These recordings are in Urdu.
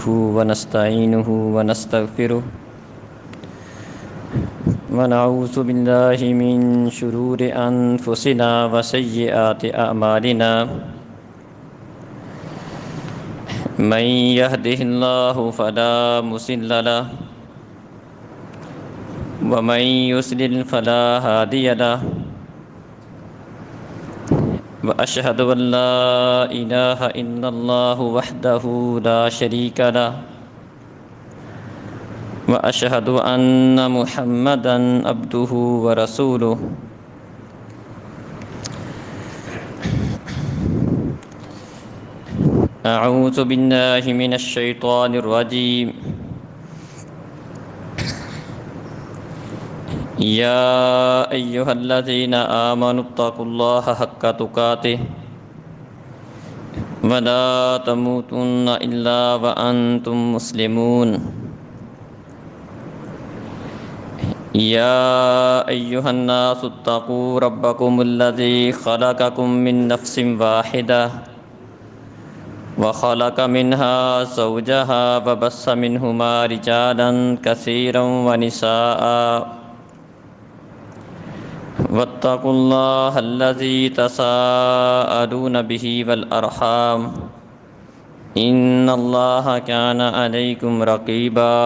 ونستعينه ونستغفره ونعوذ بالله من شرور أنفسنا وسيئات أعمالنا من يهده الله فلا مضل له ومن يضلل فلا هادي له وأشهد أن لا إله إلا الله وحده لا شريك له وأشهد أن محمدًا عبده ورسوله أعوذ بالله من الشيطان الرجيم يا أيها الذين آمنوا اتقوا الله حق تقاته ولا تموتن إلا وأنتم مسلمون يا أيها الناس اتقوا ربكم الذي خلقكم من نفس واحدة وخلق منها زوجها وبث منهما رجالا كثيرا ونساء واتقوا الله الذي تساءلون به والأرحام إن الله كان عليكم رقيبا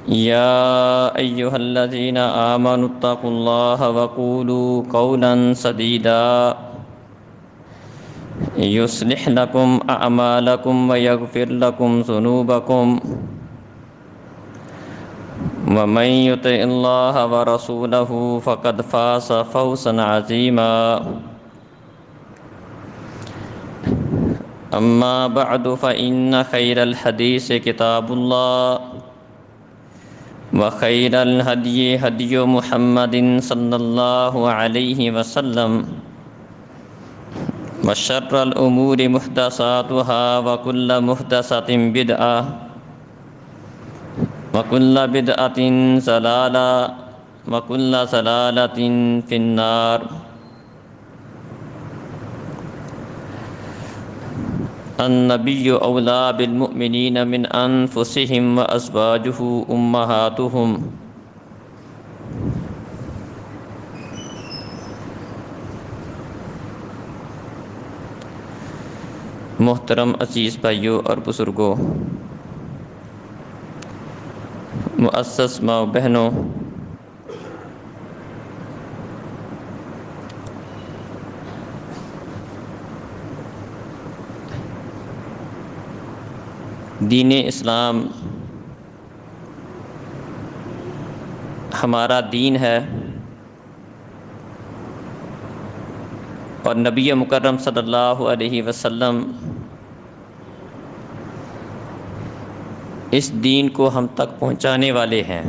يا أيها الذين آمنوا اتقوا الله وقولوا قولا سديدا يصلح لكم أعمالكم ويغفر لكم ذنوبكم ومن يطع الله ورسوله فقد فاز فوزا عظيما أما بعد فإن خير الحديث كتاب الله وخير الهدي هدي محمد صلى الله عليه وسلم وشر الأمور محدثاتها وكل محدثة بدعة وكل بدعة ضلالة وكل ضلالة في النار النبي أولى بالمؤمنين من أنفسهم وأزواجه أمهاتهم محترم عزیز بھائیوں اور بزرگوں، معزز ماں و بہنوں، دین اسلام ہمارا دین ہے اور نبی مکرم صلی اللہ علیہ وسلم اس دین کو ہم تک پہنچانے والے ہیں۔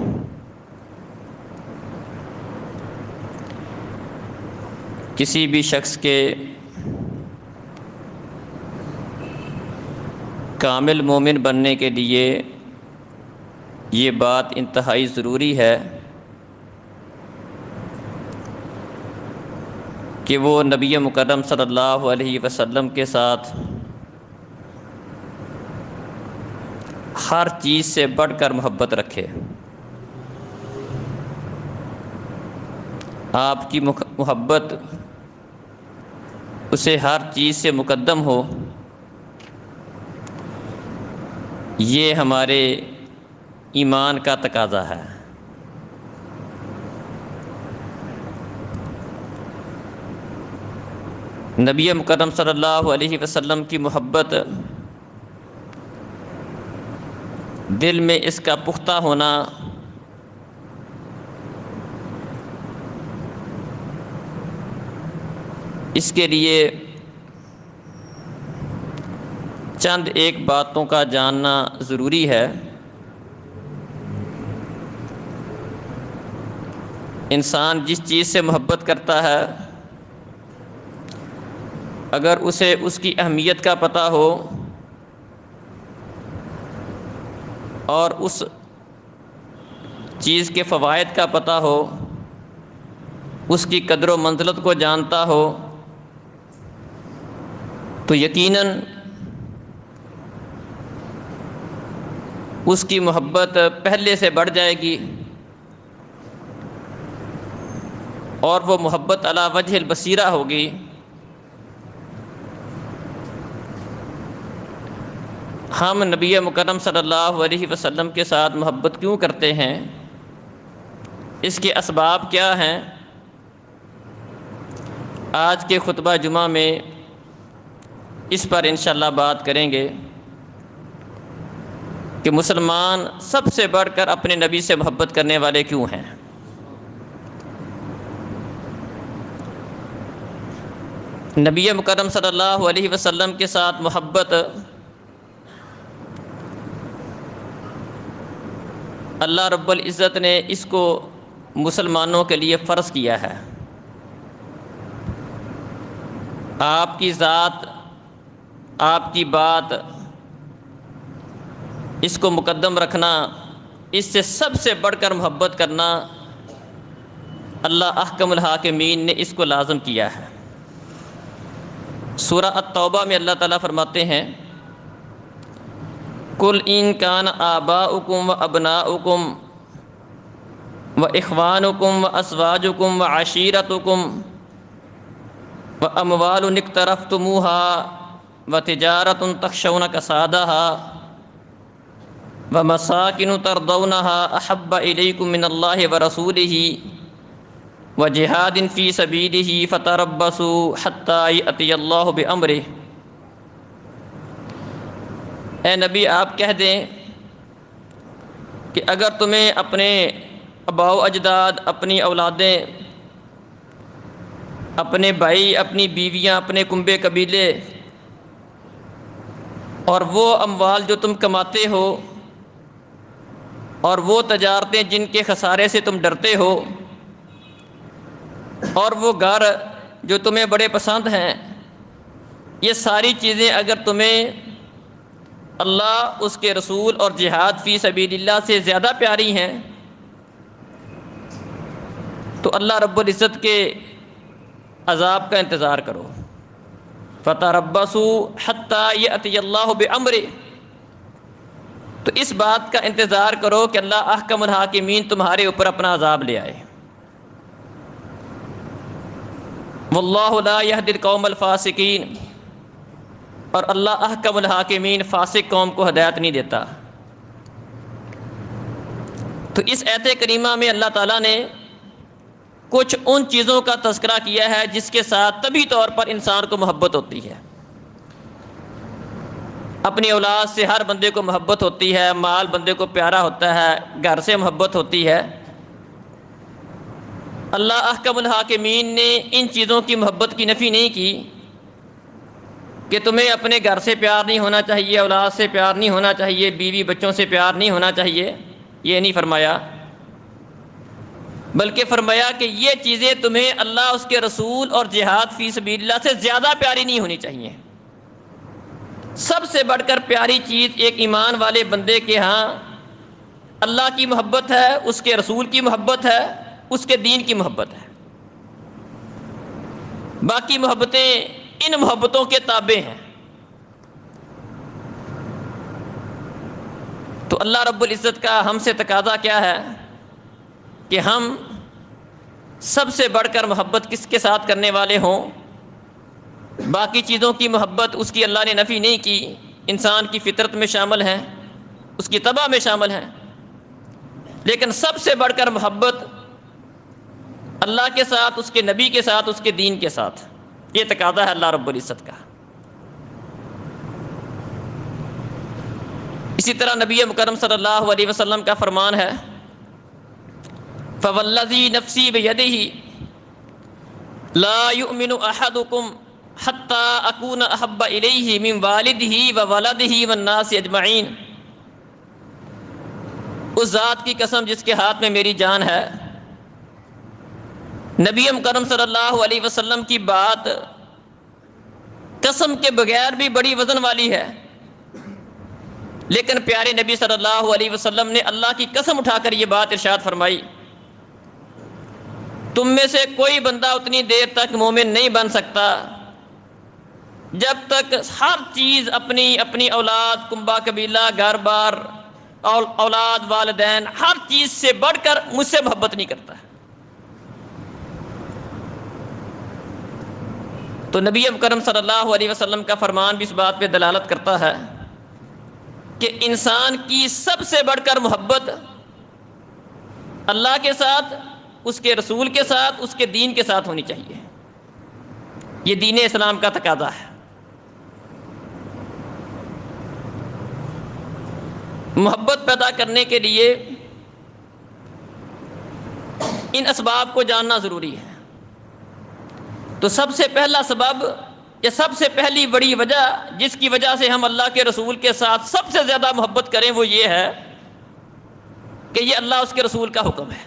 کسی بھی شخص کے کامل مومن بننے کے لیے یہ بات انتہائی ضروری ہے کہ وہ نبی مکرم صلی اللہ علیہ وسلم کے ساتھ ہر چیز سے بڑھ کر محبت رکھے، آپ کی محبت اسے ہر چیز سے مقدم ہو، یہ ہمارے ایمان کا تقاضا ہے۔ نبی مکرم صلی اللہ علیہ وسلم کی محبت دل میں اس کا پختہ ہونا اس کے لیے چند ایک باتوں کا جاننا ضروری ہے۔ انسان جس چیز سے محبت کرتا ہے اگر اسے اس کی اہمیت کا پتہ ہو اور اس چیز کے فوائد کا پتہ ہو، اس کی قدر و منزلت کو جانتا ہو، تو یقیناً اس کی محبت پہلے سے بڑھ جائے گی، اور وہ محبت علی وجہ البصیرہ ہوگی۔ ہم نبی مکرم صلی اللہ علیہ وسلم کے ساتھ محبت کیوں کرتے ہیں؟ اس کے اسباب کیا ہیں؟ آج کے خطبہ جمعہ میں اس پر انشاءاللہ بات کریں گے کہ مسلمان سب سے بڑھ کر اپنے نبی سے محبت کرنے والے کیوں ہیں۔ نبی مکرم صلی اللہ علیہ وسلم کے ساتھ محبت اللہ رب العزت نے اس کو مسلمانوں کے لیے فرض کیا ہے۔ آپ کی ذات، آپ کی بات، اس کو مقدم رکھنا، اس سے سب سے بڑھ کر محبت کرنا اللہ احکم الحاکمین نے اس کو لازم کیا ہے۔ سورہ التوبہ میں اللہ تعالیٰ فرماتے ہیں قُلْ إِن كَانَ آبَاؤُكُمْ وَأَبْنَاؤُكُمْ وَإِخْوَانُكُمْ وَأَزْوَاجُكُمْ وَعَشِيرَتُكُمْ وَأَمْوَالٌ اقْتَرَفْتُمُوهَا وَتِجَارَةٌ تَخْشَوْنَ كَسَادَهَا وَمَسَاكِنُ تَرْضَوْنَهَا أَحَبَّ إِلَيْكُم مِّنَ اللَّهِ وَرَسُولِهِ وَجِهَادٍ فِي سَبِيلِهِ فَتَرَبَّصُوا حَتَّى يَأْتِيَ اللَّهُ بِأَمْرِهِ۔ اے نبی آپ کہہ دیں کہ اگر تمہیں اپنے آباء و اجداد، اپنی اولادیں، اپنے بھائی، اپنی بیویاں، اپنے کنبے قبیلے اور وہ اموال جو تم کماتے ہو اور وہ تجارتیں جن کے خسارے سے تم ڈرتے ہو اور وہ گھر جو تمہیں بڑے پسند ہیں، یہ ساری چیزیں اگر تمہیں اللہ، اس کے رسول اور جہاد فی سبیل اللہ سے زیادہ پیاری ہیں تو اللہ رب العزت کے عذاب کا انتظار کرو۔ فَتَرَبَّصُوا حَتَّى يَأْتِيَ اللَّهُ بِأَمْرِهِ، تو اس بات کا انتظار کرو کہ اللہ احکم الحاکمین تمہارے اوپر اپنا عذاب لے آئے۔ وَاللَّهُ لَا يَهْدِي الْقَوْمَ الْفَاسِقِينَ، اور اللہ احکم الحاکمین فاسق قوم کو ہدایت نہیں دیتا۔ تو اس آیت کریمہ میں اللہ تعالیٰ نے کچھ ان چیزوں کا تذکرہ کیا ہے جس کے ساتھ طبعی طور پر انسان کو محبت ہوتی ہے۔ اپنی اولاد سے ہر بندے کو محبت ہوتی ہے، مال بندے کو پیارا ہوتا ہے، گھر سے محبت ہوتی ہے۔ اللہ احکم الحاکمین نے ان چیزوں کی محبت کی نفی نہیں کی کہ تمہیں اپنے گھر سے پیار نہیں ہونا چاہیے، اولاد سے پیار نہیں ہونا چاہیے، بیوی بچوں سے پیار نہیں ہونا چاہیے، یہ نہیں فرمایا، بلکہ فرمایا کہ یہ چیزیں تمہیں اللہ، اس کے رسول اور جہاد فی سبیل اللہ سے زیادہ پیاری نہیں ہونی چاہیے۔ سب سے بڑھ کر پیاری چیز ایک ایمان والے بندے کے ہاں اللہ کی محبت ہے، اس کے رسول کی محبت ہے، اس کے دین کی محبت ہے۔ باقی محبتیں ان محبتوں کے تابع ہیں۔ تو اللہ رب العزت کا ہم سے تقاضا کیا ہے کہ ہم سب سے بڑھ کر محبت کس کے ساتھ کرنے والے ہوں؟ باقی چیزوں کی محبت اس کی اللہ نے نفی نہیں کی، انسان کی فطرت میں شامل ہیں، اس کی طبع میں شامل ہیں، لیکن سب سے بڑھ کر محبت اللہ کے ساتھ، اس کے نبی کے ساتھ، اس کے دین کے ساتھ، یہ تقاضا ہے اللہ رب العزت کا۔ اسی طرح نبی مکرم صلی اللہ علیہ وسلم کا فرمان ہے فَوَالَّذِي نَفْسِي بِيَدِهِ لَا يُؤْمِنُ أَحَدُكُمْ حَتَّى أَكُونَ أَحَبَّ إِلَيْهِ مِنْ وَالِدِهِ وَوَلَدِهِ وَالنَّاسِ أَجْمَعِينَ، اس ذات کی قسم جس کے ہاتھ میں میری جان ہے، نبی مکرم صلی اللہ علیہ وسلم کی بات قسم کے بغیر بھی بڑی وزن والی ہے، لیکن پیارے نبی صلی اللہ علیہ وسلم نے اللہ کی قسم اٹھا کر یہ بات ارشاد فرمائی، تم میں سے کوئی بندہ اتنی دیر تک مومن نہیں بن سکتا جب تک ہر چیز، اپنی اولاد، کنبہ قبیلہ، گھر بار، اولاد، والدین، ہر چیز سے بڑھ کر مجھ سے محبت نہیں کرتا ہے۔ تو نبی اکرم صلی اللہ علیہ وسلم کا فرمان بھی اس بات پہ دلالت کرتا ہے کہ انسان کی سب سے بڑھ کر محبت اللہ کے ساتھ، اس کے رسول کے ساتھ، اس کے دین کے ساتھ ہونی چاہیے۔ یہ دین اسلام کا تقاضا ہے۔ محبت پیدا کرنے کے لیے ان اسباب کو جاننا ضروری ہے۔ تو سب سے پہلا سبب یا سب سے پہلی بڑی وجہ جس کی وجہ سے ہم اللہ کے رسول کے ساتھ سب سے زیادہ محبت کریں وہ یہ ہے کہ یہ اللہ اس کے رسول کا حکم ہے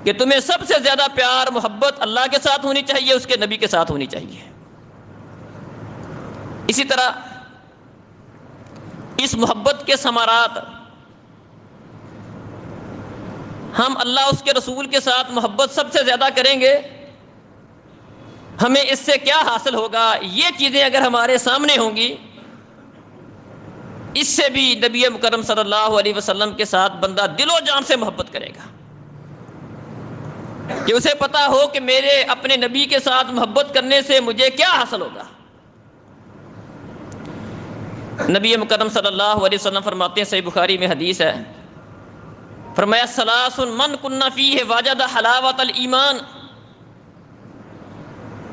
کہ تمہیں سب سے زیادہ پیار محبت اللہ کے ساتھ ہونی چاہیے، اس کے نبی کے ساتھ ہونی چاہیے۔ اسی طرح اس محبت کے ثمرات ہم اللہ اس کے رسول کے ساتھ محبت سب سے زیادہ کریں گے، ہمیں اس سے کیا حاصل ہوگا، یہ چیزیں اگر ہمارے سامنے ہوں گی، اس سے بھی نبی مکرم صلی اللہ علیہ وسلم کے ساتھ بندہ دل و جان سے محبت کرے گا، کہ اسے پتا ہو کہ میرے اپنے نبی کے ساتھ محبت کرنے سے مجھے کیا حاصل ہوگا۔ نبی مکرم صلی اللہ علیہ وسلم فرماتے ہیں، صحیح بخاری میں حدیث ہے، فرمایا ثلاث من کن فیہ وجد حلاوۃ الایمان،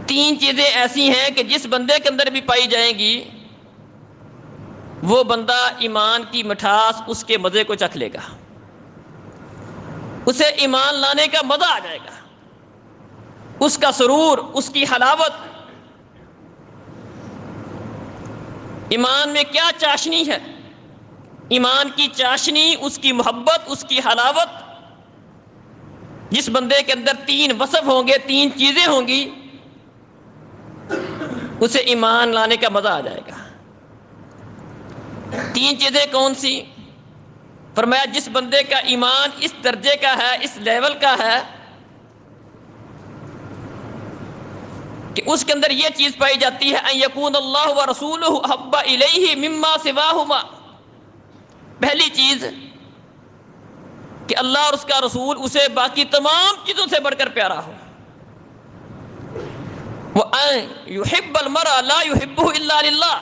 تین چیزیں ایسی ہیں کہ جس بندے کے اندر بھی پائی جائیں گی وہ بندہ ایمان کی مٹھاس، اس کے مزے کو چکھ لے گا، اسے ایمان لانے کا مزہ آ جائے گا، اس کا سرور، اس کی حلاوت۔ ایمان میں کیا چاشنی ہے؟ ایمان کی چاشنی، اس کی محبت، اس کی حلاوت۔ جس بندے کے اندر تین وصف ہوں گے، تین چیزیں ہوں گی، اسے ایمان لانے کا مزہ آ جائے گا۔ تین چیزیں کون سی؟ فرمایا جس بندے کا ایمان اس درجے کا ہے، اس لیول کا ہے کہ اس کے اندر یہ چیز پائی جاتی ہے ان یکون اللہ ورسولہ احب الیہ مما سواہما، پہلی چیز کہ اللہ اور اس کا رسول اسے باقی تمام چیزوں سے بڑھ کر پیارا ہو، وَأَن يُحِبَّ الْمَرْءَ لَا يُحِبُّهُ إِلَّا لِلَّهِ،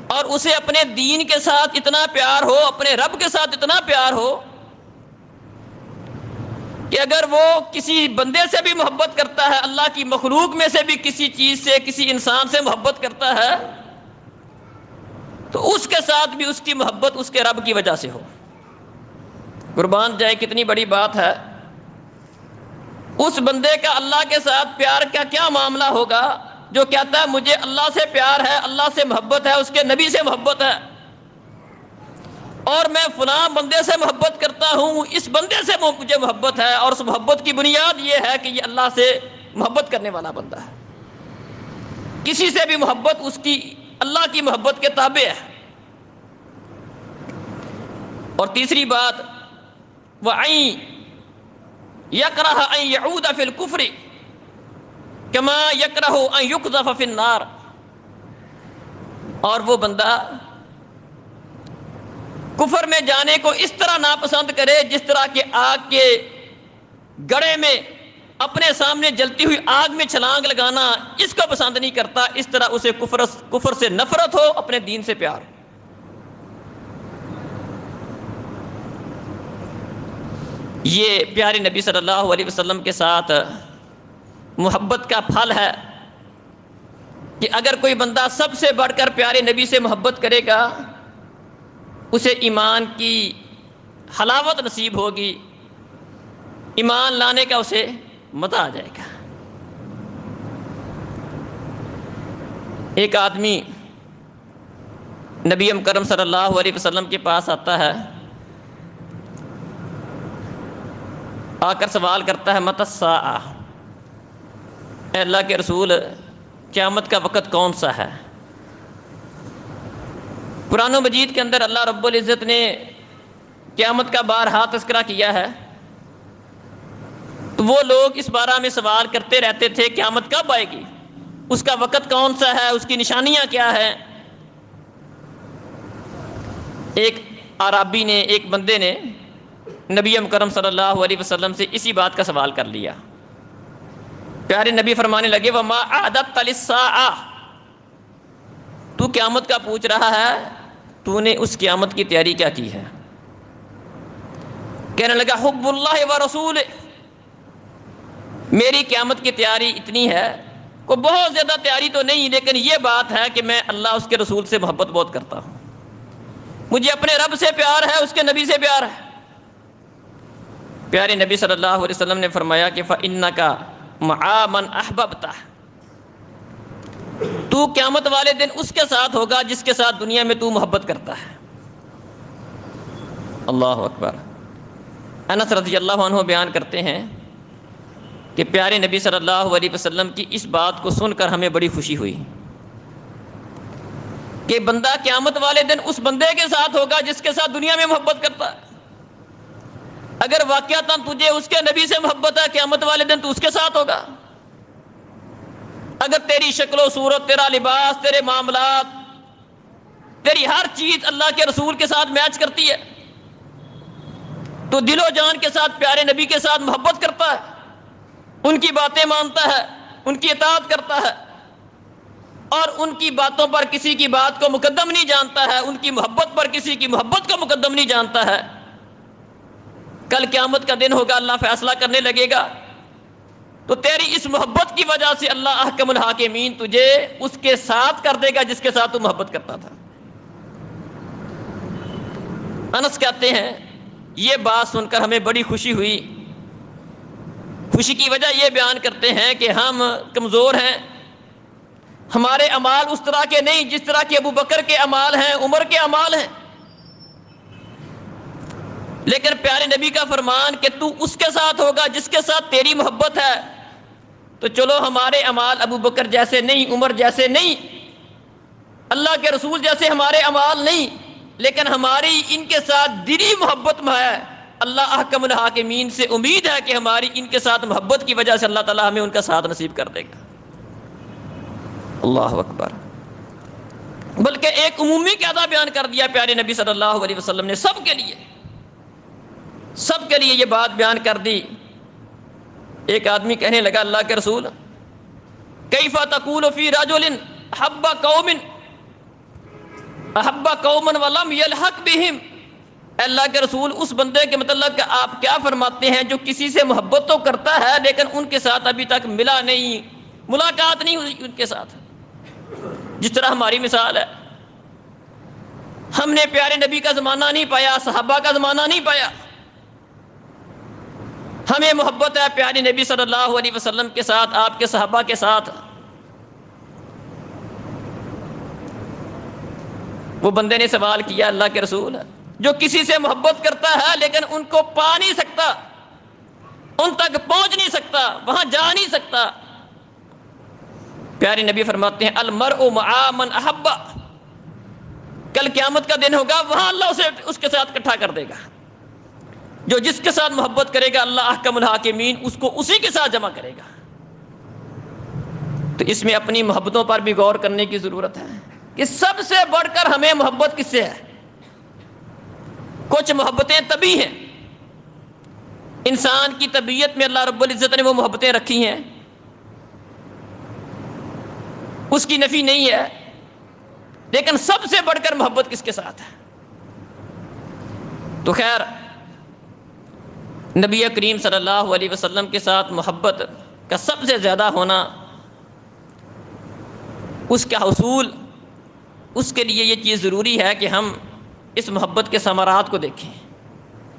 اور اسے اپنے دین کے ساتھ اتنا پیار ہو، اپنے رب کے ساتھ اتنا پیار ہو کہ اگر وہ کسی بندے سے بھی محبت کرتا ہے، اللہ کی مخلوق میں سے بھی کسی چیز سے، کسی انسان سے محبت کرتا ہے، تو اس کے ساتھ بھی اس کی محبت اس کے رب کی وجہ سے ہو۔ قربان جائے کتنی بڑی بات ہے۔ اس بندے کا اللہ کے ساتھ پیار کا کیا معاملہ ہوگا جو کہتا ہے مجھے اللہ سے پیار ہے، اللہ سے محبت ہے، اس کے نبی سے محبت ہے، اور میں فلاں بندے سے محبت کرتا ہوں، اس بندے سے مجھے محبت ہے، اور اس محبت کی بنیاد یہ ہے کہ یہ اللہ سے محبت کرنے والا بندہ ہے، کسی سے بھی محبت اس کی اللہ کی محبت کے تابع ہے۔ اور تیسری بات وَأَن يَكْرَهَ أَن يَعُودَ فِي الْكُفْرِ كَمَا يَكْرَهُ أَن يُقْذَفَ فِي النَّارِ، اور وہ بندہ کفر میں جانے کو اس طرح ناپسند کرے جس طرح کہ آگ کے گڑھے میں اپنے سامنے جلتی ہوئی آگ میں چھلانگ لگانا اس کو پسند نہیں کرتا، اس طرح اسے کفر سے نفرت ہو، اپنے دین سے پیار ہو۔ یہ پیارے نبی صلی اللہ علیہ وسلم کے ساتھ محبت کا پھل ہے کہ اگر کوئی بندہ سب سے بڑھ کر پیارے نبی سے محبت کرے گا، اسے ایمان کی حلاوت نصیب ہوگی، ایمان لانے کا اسے مزہ آ جائے گا۔ ایک آدمی نبی مکرم صلی اللہ علیہ وسلم کے پاس آتا ہے، آ کر سوال کرتا ہے متی الساعہ، اے اللہ کے رسول قیامت کا وقت کون سا ہے؟ قرآن مجید کے اندر اللہ رب العزت نے قیامت کا بارہا تذکرہ کیا ہے، تو وہ لوگ اس بارے میں سوال کرتے رہتے تھے قیامت کب آئے گی، اس کا وقت کون سا ہے، اس کی نشانیاں کیا ہیں۔ ایک عرابی نے، ایک بندے نے نبی مکرم صلی اللہ علیہ وسلم سے اسی بات کا سوال کر لیا۔ پیارے نبی فرمانے لگے وَمَا أَعْدَدْتَ لِلسَّاعَةِ، تو قیامت کا پوچھ رہا ہے، تو نے اس قیامت کی تیاری کیا کی ہے؟ کہنے لگا حب اللہ ورسولہ، میری قیامت کی تیاری اتنی ہے، کوئی بہت زیادہ تیاری تو نہیں، لیکن یہ بات ہے کہ میں اللہ اس کے رسول سے محبت بہت کرتا ہوں، مجھے اپنے رب سے پیار ہے، اس کے نبی سے پیار ہے۔ پیارے نبی صلی اللہ علیہ وسلم نے فرمایا کہ فَإِنَّكَ مَعَ مَنْ أَحْبَبْتَ، تو قیامت والے دن اس کے ساتھ ہوگا جس کے ساتھ دنیا میں تو محبت کرتا ہے۔ اللہ اکبر۔ انس رضی اللہ عنہ بیان کرتے ہیں کہ پیارے نبی صلی اللہ علیہ وسلم کی اس بات کو سن کر ہمیں بڑی خوشی ہوئی کہ بندہ قیامت والے دن اس بندے کے ساتھ ہوگا جس کے ساتھ دنیا میں محبت کرتا ہے۔ اگر واقعتاً تجھے اس کے نبی سے محبت ہے، قیامت والے دن تو اس کے ساتھ ہوگا۔ اگر تیری شکل و صورت، تیرا لباس، تیرے معاملات، تیری ہر چیز اللہ کے رسول کے ساتھ میچ کرتی ہے تو دل و جان کے ساتھ پیارے نبی کے ساتھ محبت کرتا ہے، ان کی باتیں مانتا ہے، ان کی اطاعت کرتا ہے، اور ان کی باتوں پر کسی کی بات کو مقدم نہیں جانتا ہے، ان کی محبت پر کسی کی محبت کو مقدم نہیں جانتا ہے۔ کل قیامت کا دن ہوگا، اللہ فیصلہ کرنے لگے گا تو تیری اس محبت کی وجہ سے اللہ احکم الحاکمین تجھے اس کے ساتھ کر دے گا جس کے ساتھ تو محبت کرتا تھا۔ انس کہتے ہیں یہ بات سن کر ہمیں بڑی خوشی ہوئی۔ خوشی کی وجہ یہ بیان کرتے ہیں کہ ہم کمزور ہیں، ہمارے اعمال اس طرح کے نہیں جس طرح کے ابو بکر کے اعمال ہیں، عمر کے اعمال ہیں، لیکن پیارے نبی کا فرمان کہ تو اس کے ساتھ ہوگا جس کے ساتھ تیری محبت ہے، تو چلو ہمارے اعمال ابو بکر جیسے نہیں، عمر جیسے نہیں، اللہ کے رسول جیسے ہمارے اعمال نہیں، لیکن ہماری ان کے ساتھ دلی محبت میں ہے۔ اللہ احکم الحاکمین سے امید ہے کہ ہماری ان کے ساتھ محبت کی وجہ سے اللہ تعالیٰ ہمیں ان کا ساتھ نصیب کر دے گا۔ اللہ اکبر۔ بلکہ ایک عمومی قاعدہ بیان کر دیا پیارے نبی صلی اللہ علیہ وسلم نے، سب کے لیے یہ بات بیان کر دی۔ ایک آدمی کہنے لگا اللہ کے رسول کیف تقول فی رجل احب قوما ولم یلحق بہم، اللہ کے رسول اس بندے کے متعلق کہ آپ کیا فرماتے ہیں جو کسی سے محبت تو کرتا ہے لیکن ان کے ساتھ ابھی تک ملا نہیں، ملاقات نہیں ہوئی ان کے ساتھ، جس طرح ہماری مثال ہے، ہم نے پیارے نبی کا زمانہ نہیں پایا، صحابہ کا زمانہ نہیں پایا، ہمیں محبت ہے پیارے نبی صلی اللہ علیہ وسلم کے ساتھ، آپ کے صحابہ کے ساتھ۔ وہ بندے نے سوال کیا اللہ کے رسول جو کسی سے محبت کرتا ہے لیکن ان کو پا نہیں سکتا، ان تک پہنچ نہیں سکتا، وہاں جا نہیں سکتا، پیارے نبی فرماتے ہیں المرء مع من احب، کل قیامت کا دن ہوگا وہاں اللہ اسے اس کے ساتھ اکٹھا کر دے گا، جو جس کے ساتھ محبت کرے گا اللہ احکم الحاکمین اس کو اسی کے ساتھ جمع کرے گا۔ تو اس میں اپنی محبتوں پر بھی غور کرنے کی ضرورت ہے کہ سب سے بڑھ کر ہمیں محبت کس سے ہے۔ کچھ محبتیں طبعی ہیں، انسان کی طبیعت میں اللہ رب العزت نے وہ محبتیں رکھی ہیں، اس کی نفی نہیں ہے، لیکن سب سے بڑھ کر محبت کس کے ساتھ ہے؟ تو خیر نبی کریم صلی اللہ علیہ وسلم کے ساتھ محبت کا سب سے زیادہ ہونا، اس کا حصول، اس کے لیے یہ چیز ضروری ہے کہ ہم اس محبت کے ثمرات کو دیکھیں،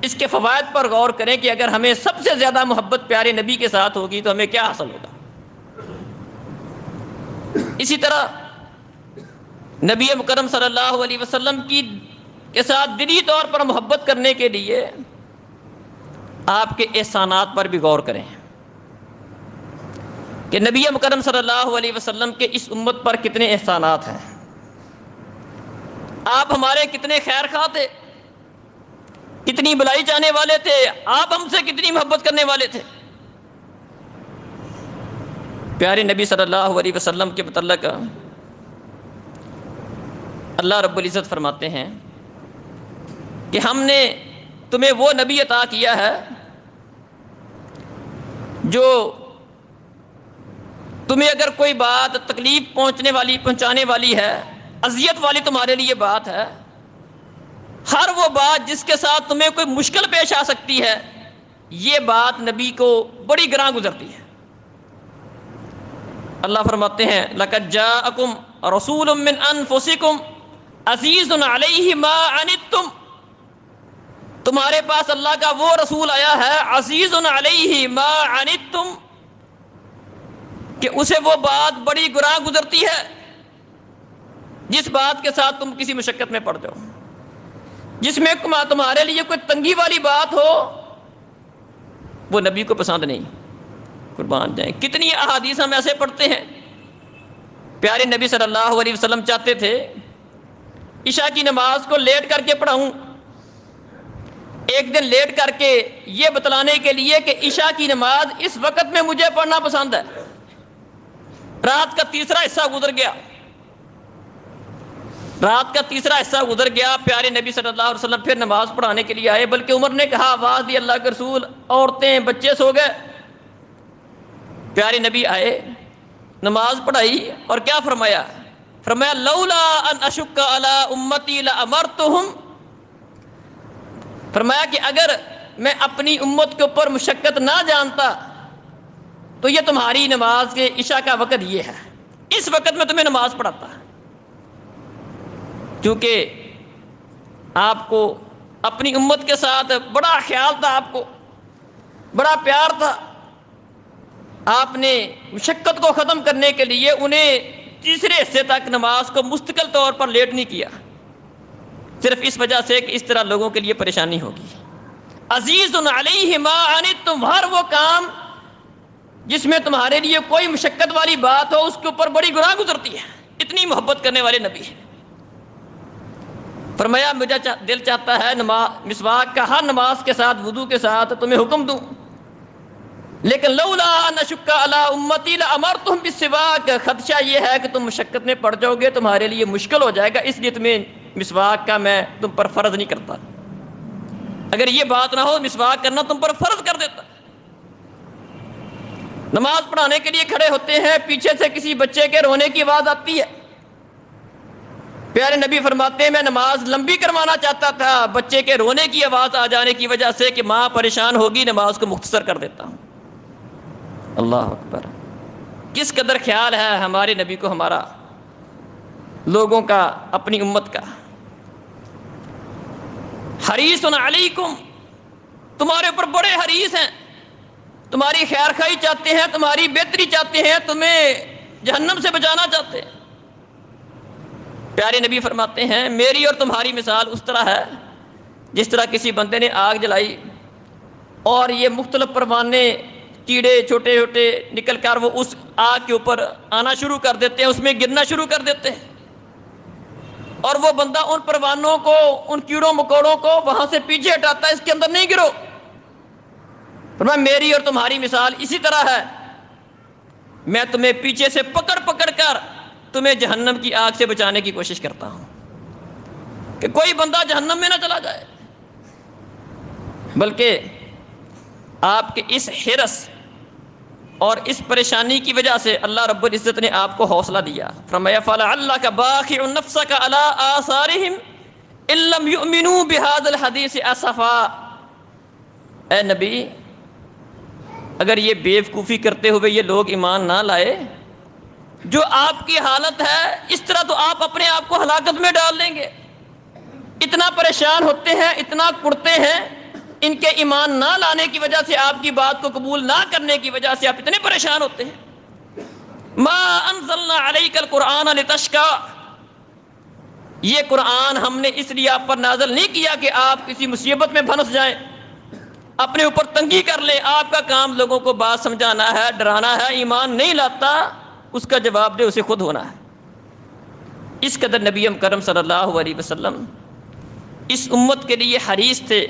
اس کے فوائد پر غور کریں کہ اگر ہمیں سب سے زیادہ محبت پیارے نبی کے ساتھ ہوگی تو ہمیں کیا حاصل ہوگا۔ اسی طرح نبی مکرم صلی اللہ علیہ وسلم کے ساتھ دلی طور پر محبت کرنے کے لیے آپ کے احسانات پر بھی غور کریں کہ نبی مکرم صلی اللہ علیہ وسلم کے اس امت پر کتنے احسانات ہیں، آپ ہمارے کتنے خیر خواہ تھے، کتنی بلائی چاہنے والے تھے، آپ ہم سے کتنی محبت کرنے والے تھے۔ پیارے نبی صلی اللہ علیہ وسلم کے متعلق اللہ رب العزت فرماتے ہیں کہ ہم نے تمہیں وہ نبی عطا کیا ہے جو تمہیں اگر کوئی بات تکلیف پہنچانے والی ہے، اذیت والی تمہارے لیے بات ہے، ہر وہ بات جس کے ساتھ تمہیں کوئی مشکل پیش آ سکتی ہے، یہ بات نبی کو بڑی گراں گزرتی ہے۔ اللہ فرماتے ہیں لَقَدْ جَاءَكُمْ رَسُولٌ مِّنْ أَنفُسِكُمْ عَزِيزٌ عَلَيْهِ مَا عَنِتُّمْ، تمہارے پاس اللہ کا وہ رسول آیا ہے عزیز علیہ ما عنتم، کہ اسے وہ بات بڑی گراں گزرتی ہے جس بات کے ساتھ تم کسی مشقت میں پڑ جاؤ، جس میں تمہارے لیے کوئی تنگی والی بات ہو، وہ نبی کو پسند نہیں۔ قربان جائیں، کتنی احادیث ہم ایسے پڑھتے ہیں۔ پیارے نبی صلی اللہ علیہ وسلم چاہتے تھے عشاء کی نماز کو لیٹ کر کے پڑھاؤں، ایک دن لیٹ کر کے یہ بتلانے کے لیے کہ عشاء کی نماز اس وقت میں مجھے پڑھنا پسند ہے۔ رات کا تیسرا حصہ گزر گیا، پیارے نبی صلی اللہ علیہ وسلم پھر نماز پڑھانے کے لیے آئے، بلکہ عمر نے کہا آواز دی اللہ کے رسول، عورتیں بچے سو گئے۔ پیارے نبی آئے، نماز پڑھائی، اور کیا فرمایا لولا ان اشق علی امتی لامرتہم، فرمایا کہ اگر میں اپنی امت کے اوپر مشقت نہ جانتا تو یہ تمہاری نماز کے عشاء کا وقت یہ ہے، اس وقت میں تمہیں نماز پڑھاتا، کیونکہ آپ کو اپنی امت کے ساتھ بڑا خیال تھا، آپ کو بڑا پیار تھا۔ آپ نے مشقت کو ختم کرنے کے لیے انہیں تیسرے حصے تک نماز کو مستقل طور پر لیٹ نہیں کیا، صرف اس وجہ سے کہ اس طرح لوگوں کے لیے پریشانی ہوگی۔ عزیز علیہ ما عنتم، ہر وہ کام جس میں تمہارے لیے کوئی مشقت والی بات ہو اس کے اوپر بڑی گراں گزرتی ہے، اتنی محبت کرنے والے نبی ہیں۔ فرمایا مجھے دل چاہتا ہے مسواک کا ہر نماز کے ساتھ وضو کے ساتھ تمہیں حکم دوں، لیکن لولا ان اشق علی امتی لامرتہم بالسواک، خدشہ یہ ہے کہ تم مشقت میں پڑ جاؤ گے، تمہارے لیے مشکل ہو جائے گا، اس لیے تمہیں مسواک کا میں تم پر فرض نہیں کرتا۔ اگر یہ بات نہ ہو مسواک کرنا تم پر فرض کر دیتا۔ نماز پڑھانے کے لیے کھڑے ہوتے ہیں، پیچھے سے کسی بچے کے رونے کی آواز آتی ہے، پیارے نبی فرماتے ہیں میں نماز لمبی کروانا چاہتا تھا، بچے کے رونے کی آواز آ جانے کی وجہ سے کہ ماں پریشان ہوگی نماز کو مختصر کر دیتا ہوں۔ اللہ اکبر، کس قدر خیال ہے ہمارے نبی کو ہمارا، لوگوں کا، اپنی امت کا۔ حریص علیکم، تمہارے اوپر بڑے حریص ہیں، تمہاری خیر خواہی چاہتے ہیں، تمہاری بہتری چاہتے ہیں، تمہیں جہنم سے بچانا چاہتے ہیں۔ پیارے نبی فرماتے ہیں میری اور تمہاری مثال اس طرح ہے جس طرح کسی بندے نے آگ جلائی اور یہ مختلف پروانے کیڑے چھوٹے چھوٹے نکل کر وہ اس آگ کے اوپر آنا شروع کر دیتے ہیں، اس میں گرنا شروع کر دیتے ہیں، اور وہ بندہ ان پروانوں کو، ان کیڑوں مکوڑوں کو وہاں سے پیچھے ہٹاتا ہے، اس کے اندر نہیں گرو۔ فرمایا میری اور تمہاری مثال اسی طرح ہے، میں تمہیں پیچھے سے پکڑ پکڑ کر تمہیں جہنم کی آگ سے بچانے کی کوشش کرتا ہوں کہ کوئی بندہ جہنم میں نہ چلا جائے، بلکہ آپ کے اس حرص اور اس پریشانی کی وجہ سے اللہ رب العزت نے آپ کو حوصلہ دیا۔ فرمایا فَلَعَلَّكَ بَاخِعٌ نَفْسَكَ عَلَىٰ آثَارِهِمْ إِن لَّمْ يُؤْمِنُوا بِهَٰذَا الْحَدِيثِ أَسَفًا، اے نبی اگر یہ بیوقوفی کرتے ہوئے یہ لوگ ایمان نہ لائے، جو آپ کی حالت ہے اس طرح تو آپ اپنے آپ کو ہلاکت میں ڈال دیں گے۔ اتنا پریشان ہوتے ہیں، اتنا کڑتے ہیں، ان کے ایمان نہ لانے کی وجہ سے، آپ کی بات کو قبول نہ کرنے کی وجہ سے آپ اتنے پریشان ہوتے ہیں۔ ما انزلنا علیک القرآن لتشقی، یہ قرآن ہم نے اس لیے آپ پر نازل نہیں کیا کہ آپ کسی مصیبت میں پھنس جائیں، اپنے اوپر تنگی کر لیں۔ آپ کا کام لوگوں کو بات سمجھانا ہے، ڈرانا ہے۔ ایمان نہیں لاتا اس کا جواب دے اسے خود ہونا ہے۔ اس قدر نبی کرم صلی اللہ علیہ وسلم اس امت کے لیے حریص تھے،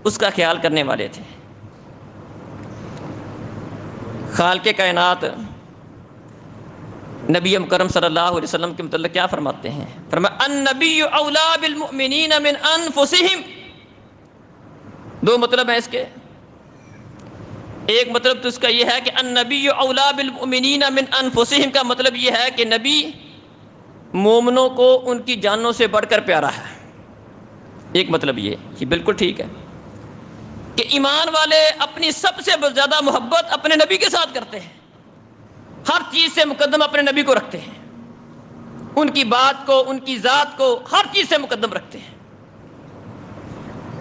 اس کا خیال کرنے والے تھے۔ خالق کائنات نبی مکرم صلی اللہ علیہ وسلم کے متعلق کیا فرماتے ہیں؟ فرمایا النبی اولا بالمؤمنین من انفسہم. دو مطلب ہیں اس کے. ایک مطلب تو اس کا یہ ہے کہ النبی اولا بالمؤمنین من انفسہم کا مطلب یہ ہے کہ نبی مومنوں کو ان کی جانوں سے بڑھ کر پیارا ہے. ایک مطلب یہ بالکل ٹھیک ہے کہ ایمان والے اپنی سب سے زیادہ محبت اپنے نبی کے ساتھ کرتے ہیں، ہر چیز سے مقدم اپنے نبی کو رکھتے ہیں، ان کی بات کو، ان کی ذات کو ہر چیز سے مقدم رکھتے ہیں.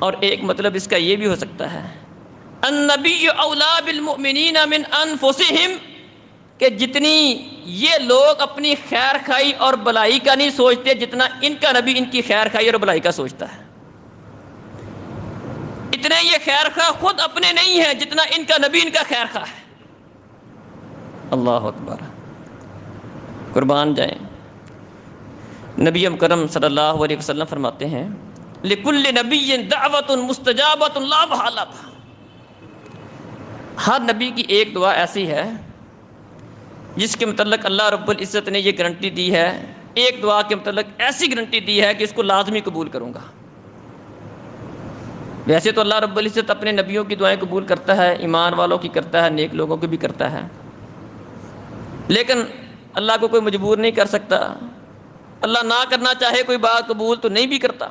اور ایک مطلب اس کا یہ بھی ہو سکتا ہے النبی اولا بالمؤمنین من انفسہم، کہ جتنی یہ لوگ اپنی خیر خائی اور بلائی کا نہیں سوچتے جتنا ان کا نبی ان کی خیر خائی اور بلائی کا سوچتا ہے. اتنے یہ خیر خواہ خود اپنے نہیں ہیں جتنا ان کا نبی ان کا خیر خواہ ہے. اللہ اکبر، قربان جائیں. نبی مکرم صلی اللہ علیہ وسلم فرماتے ہیں لِكُلِّ نَبِيٍّ دَعْوَةٌ مُسْتَجَابَةٌ لَا مَحَالَةَ. ہر نبی کی ایک دعا ایسی ہے جس کے متعلق اللہ رب العزت نے یہ گارنٹی دی ہے، ایک دعا کے متعلق ایسی گارنٹی دی ہے کہ اس کو لازمی قبول کروں گا. ویسے تو اللہ رب العزت اپنے نبیوں کی دعائیں قبول کرتا ہے، ایمان والوں کی کرتا ہے، نیک لوگوں کی بھی کرتا ہے، لیکن اللہ کو کوئی مجبور نہیں کر سکتا. اللہ نہ کرنا چاہے کوئی بات قبول تو نہیں بھی کرتا.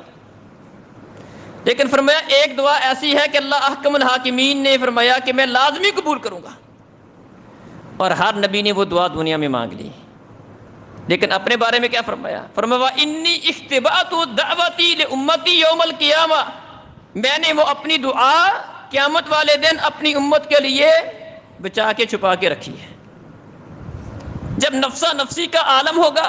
لیکن فرمایا ایک دعا ایسی ہے کہ اللہ احکم الحاکمین نے فرمایا کہ میں لازمی قبول کروں گا. اور ہر نبی نے وہ دعا دنیا میں مانگ لی، لیکن اپنے بارے میں کیا فرمایا؟ فرمایا انی اختبأت دعوتی لامتی یوم القیامہ، میں نے وہ اپنی دعا قیامت والے دن اپنی امت کے لیے بچا کے چھپا کے رکھی ہے. جب نفسا نفسی کا عالم ہوگا،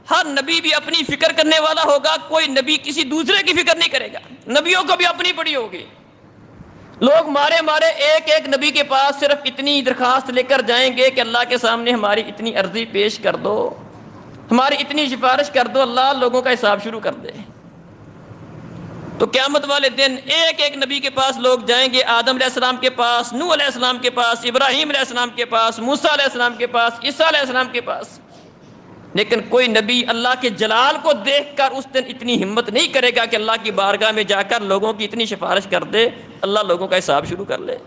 ہر نبی بھی اپنی فکر کرنے والا ہوگا، کوئی نبی کسی دوسرے کی فکر نہیں کرے گا. نبیوں کو بھی اپنی پڑی ہوگی. لوگ مارے مارے ایک ایک نبی کے پاس صرف اتنی درخواست لے کر جائیں گے کہ اللہ کے سامنے ہماری اتنی عرضی پیش کر دو، ہماری اتنی سفارش کر دو، اللہ لوگوں کا حساب شروع کر دے. تو قیامت والے دن ایک ایک نبی کے پاس لوگ جائیں گے، آدم علیہ السلام کے پاس، نوح علیہ السلام کے پاس، ابراہیم علیہ السلام کے پاس، موسیٰ علیہ السلام کے پاس، عیسیٰ علیہ السلام کے پاس. لیکن کوئی نبی اللہ کے جلال کو دیکھ کر اس دن اتنی ہمت نہیں کرے گا کہ اللہ کی بارگاہ میں جا کر لوگوں کی اتنی سفارش کر دے، اللہ لوگوں کا حساب شروع کر لے.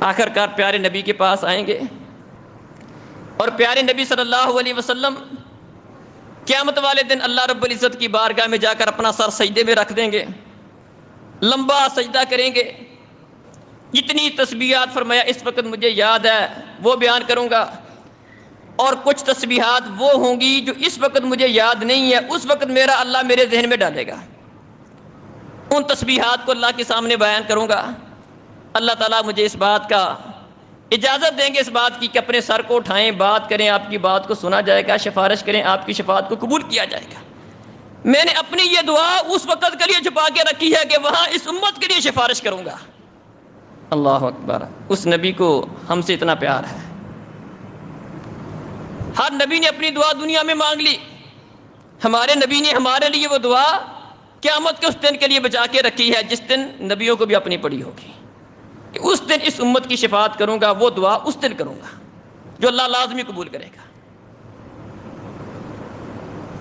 آخر کار پیارے نبی کے پاس آئیں گے، اور پیارے نبی صلی اللہ علیہ وسلم قیامت والے دن اللہ رب العزت کی بارگاہ میں جا کر اپنا سر سجدے میں رکھ دیں گے، لمبا سجدہ کریں گے. جتنی تسبیحات فرمایا اس وقت مجھے یاد ہے وہ بیان کروں گا، اور کچھ تسبیحات وہ ہوں گی جو اس وقت مجھے یاد نہیں ہے، اس وقت میرا اللہ میرے ذہن میں ڈالے گا. ان تسبیحات کو اللہ کے سامنے بیان کروں گا. اللہ تعالیٰ مجھے اس بات کا اجازت دیں گے، اس بات کی کہ اپنے سر کو اٹھائیں، بات کریں، آپ کی بات کو سنا جائے گا، سفارش کریں، آپ کی شفاعت کو قبول کیا جائے گا. میں نے اپنی یہ دعا اس وقت کے لیے چھپا کے رکھی ہے کہ وہاں اس امت کے لیے سفارش کروں گا. اللہ اکبر، اس نبی کو ہم سے اتنا پیار ہے. ہر نبی نے اپنی دعا دنیا میں مانگ لی، ہمارے نبی نے ہمارے لیے وہ دعا قیامت کے اس دن کے لیے بچا کے رکھی ہے جس دن نبیوں کو بھی اپنی پڑی ہوگی کہ اس دن اس امت کی شفاعت کروں گا. وہ دعا اس دن کروں گا جو اللہ لازمی قبول کرے گا.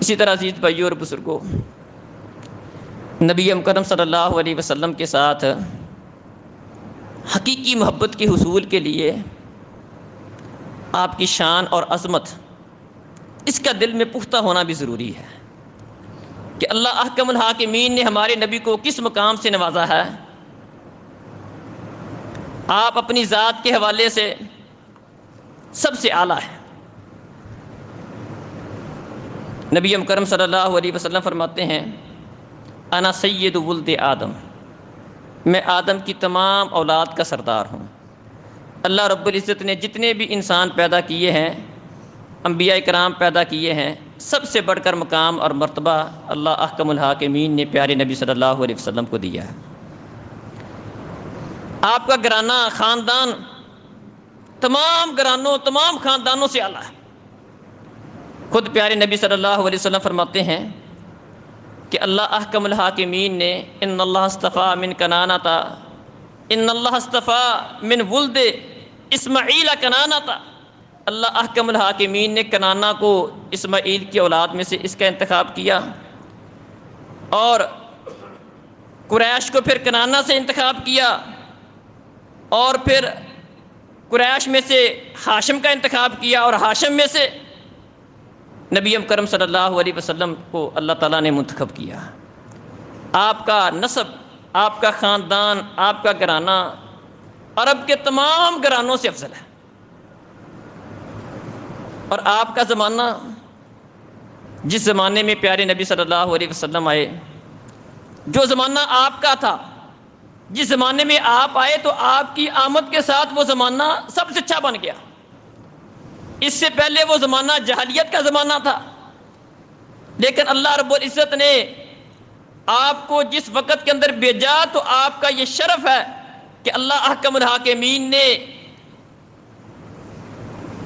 اسی طرح عزیز بھائیوں اور بزرگوں، نبی مکرم صلی اللہ علیہ وسلم کے ساتھ حقیقی محبت کے حصول کے لیے آپ کی شان اور عظمت، اس کا دل میں پختہ ہونا بھی ضروری ہے کہ اللہ احکم الحاکمین نے ہمارے نبی کو کس مقام سے نوازا ہے. آپ اپنی ذات کے حوالے سے سب سے اعلیٰ ہیں. نبی مکرم صلی اللہ علیہ وسلم فرماتے ہیں انا سید ولد آدم، میں آدم کی تمام اولاد کا سردار ہوں. اللہ رب العزت نے جتنے بھی انسان پیدا کیے ہیں، انبیاء کرام پیدا کیے ہیں، سب سے بڑھ کر مقام اور مرتبہ اللہ احکم الحاکمین نے پیارے نبی صلی اللہ علیہ وسلم کو دیا ہے. آپ کا گھرانہ، خاندان تمام گھرانوں، تمام خاندانوں سے اعلیٰ ہے. خود پیارے نبی صلی اللہ علیہ وسلم فرماتے ہیں کہ اللہ احکم الحاکمین نے ان اللہ اصطفیٰ من کنانتا، ان اللہ اصطفیٰ من ولد اسماعیل کنانتا، اللہ احکم الحاکمین نے کنانہ کو اسماعیل کی اولاد میں سے اس کا انتخاب کیا، اور قریش کو پھر کنانہ سے انتخاب کیا، اور پھر قریش میں سے ہاشم کا انتخاب کیا، اور ہاشم میں سے نبی کرم صلی اللہ علیہ وسلم کو اللہ تعالیٰ نے منتخب کیا۔ آپ کا نسب، آپ کا خاندان، آپ کا گھرانہ عرب کے تمام گھرانوں سے افضل ہے، اور آپ کا زمانہ، جس زمانے میں پیارے نبی صلی اللہ علیہ وسلم آئے، جو زمانہ آپ کا تھا، جس زمانے میں آپ آئے تو آپ کی آمد کے ساتھ وہ زمانہ سب سے اچھا بن گیا۔ اس سے پہلے وہ زمانہ جاہلیت کا زمانہ تھا، لیکن اللہ رب العزت نے آپ کو جس وقت کے اندر بھیجا تو آپ کا یہ شرف ہے کہ اللہ احکم الحاکمین نے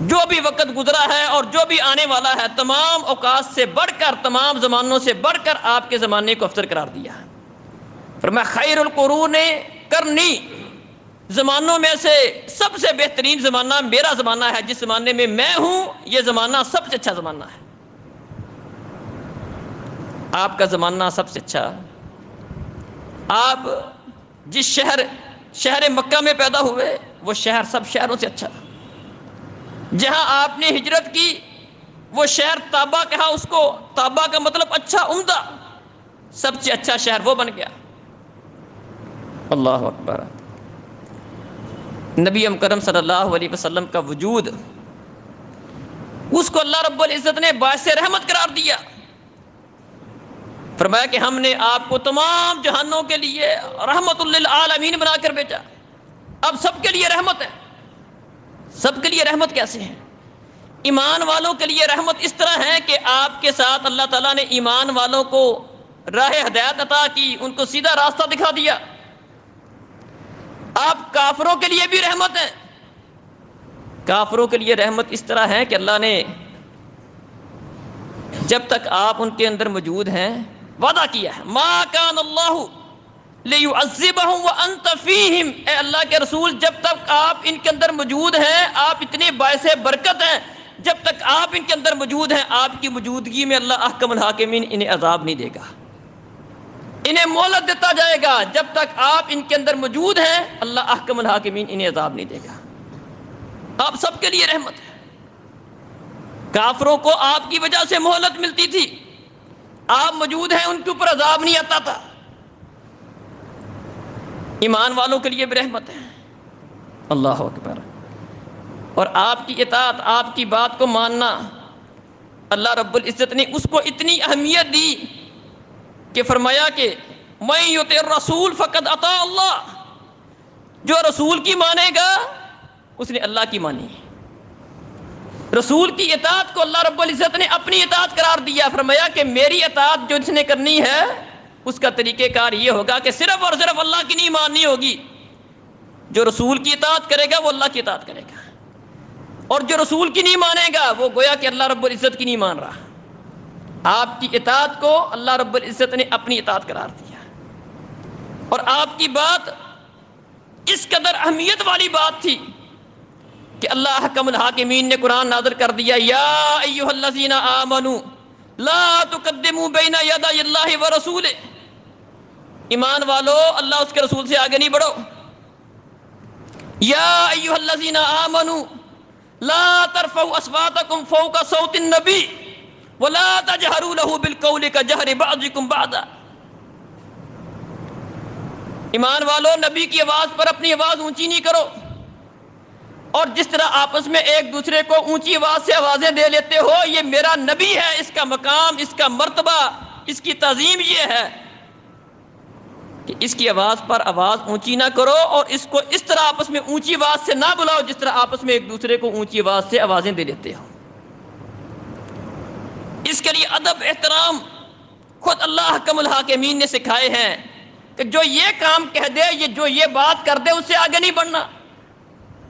جو بھی وقت گزرا ہے اور جو بھی آنے والا ہے، تمام اوقات سے بڑھ کر، تمام زمانوں سے بڑھ کر آپ کے زمانے کو افضل قرار دیا۔ فرمایا خیر القرون کرنی، زمانوں میں سے سب سے بہترین زمانہ میرا زمانہ ہے، جس زمانے میں میں ہوں یہ زمانہ سب سے اچھا زمانہ ہے۔ آپ کا زمانہ سب سے اچھا، آپ جس شہر مکہ میں پیدا ہوئے وہ شہر سب شہروں سے اچھا، جہاں آپ نے ہجرت کی وہ شہر طابہ کہا اس کو، طابہ کا مطلب اچھا، عمدہ، سب سے اچھا شہر وہ بن گیا۔ اللہ اکبر۔ نبی کرم صلی اللہ علیہ وسلم کا وجود، اس کو اللہ رب العزت نے باعث رحمت قرار دیا۔ فرمایا کہ ہم نے آپ کو تمام جہانوں کے لیے رحمت للعالمین بنا کر بھیجا۔ اب سب کے لیے رحمت ہے۔ سب کے لیے رحمت کیسے ہے؟ ایمان والوں کے لیے رحمت اس طرح ہے کہ آپ کے ساتھ اللہ تعالیٰ نے ایمان والوں کو راہ ہدایت عطا کی، ان کو سیدھا راستہ دکھا دیا۔ آپ کافروں کے لیے بھی رحمت ہے۔ کافروں کے لیے رحمت اس طرح ہے کہ اللہ نے جب تک آپ ان کے اندر موجود ہیں وعدہ کیا ہے، ما کان اللہ لیعذبہم وانت فیہم، اے اللہ کے رسول جب تک آپ ان کے اندر موجود ہیں، آپ اتنے باعث برکت ہیں، جب تک آپ ان کے اندر موجود ہیں آپ کی موجودگی میں اللہ احکم الحاکمین انہیں عذاب نہیں دے گا، انہیں مہلت دیتا جائے گا۔ جب تک آپ ان کے اندر موجود ہیں اللہ احکم الحاکمین انہیں عذاب نہیں دے گا۔ آپ سب کے لیے رحمت ہے۔ کافروں کو آپ کی وجہ سے مہلت ملتی تھی، آپ موجود ہیں ان کے اوپر عذاب نہیں آتا تھا۔ ایمان والوں کے لیے بھی رحمت ہے۔ اللہ اکبر۔ اور آپ کی اطاعت، آپ کی بات کو ماننا، اللہ رب العزت نے اس کو اتنی اہمیت دی کہ فرمایا کہ من یطع الرسول فقد اطاع اللہ، جو رسول کی مانے گا اس نے اللہ کی مانی۔ رسول کی اطاعت کو اللہ رب العزت نے اپنی اطاعت قرار دیا۔ فرمایا کہ میری اطاعت جو جس نے کرنی ہے اس کا طریقہ کار یہ ہوگا کہ صرف اور صرف اللہ کی نہیں ماننی ہوگی۔ جو رسول کی اطاعت کرے گا وہ اللہ کی اطاعت کرے گا، اور جو رسول کی نہیں مانے گا وہ گویا کہ اللہ رب العزت کی نہیں مان رہا۔ آپ کی اطاعت کو اللہ رب العزت نے اپنی اطاعت قرار دیا، اور آپ کی بات اس قدر اہمیت والی بات تھی کہ اللہ حکم الحاکمین نے قرآن نازل کر دیا، یا ایھا الذین آمنوا لا تقدموا بین یدی اللہ ورسولہ، ایمان والو اللہ اس کے رسول سے آگے نہیں بڑھو۔ یا ایھا الذین آمنوا لا ترفعوا اصواتکم فوق صوت النبی ولا تجہروا له بالقول کجہر بعضکم بعضا، ایمان والو نبی کی آواز پر اپنی آواز اونچی نہیں کرو، اور جس طرح آپس میں ایک دوسرے کو اونچی آواز سے آوازیں دے لیتے ہو، یہ میرا نبی ہے، اس کا مقام، اس کا مرتبہ، اس کی تعظیم یہ ہے کہ اس کی آواز پر آواز اونچی نہ کرو، اور اس کو اس طرح آپس میں اونچی آواز سے نہ بلاؤ جس طرح آپس میں ایک دوسرے کو اونچی آواز سے آوازیں دے لیتے ہو۔ اس کے لیے ادب، احترام خود اللہ حکم الحاکمین نے سکھائے ہیں کہ جو یہ کام کہہ دے، جو یہ بات کر دے، اس سے آگے نہیں بڑھنا،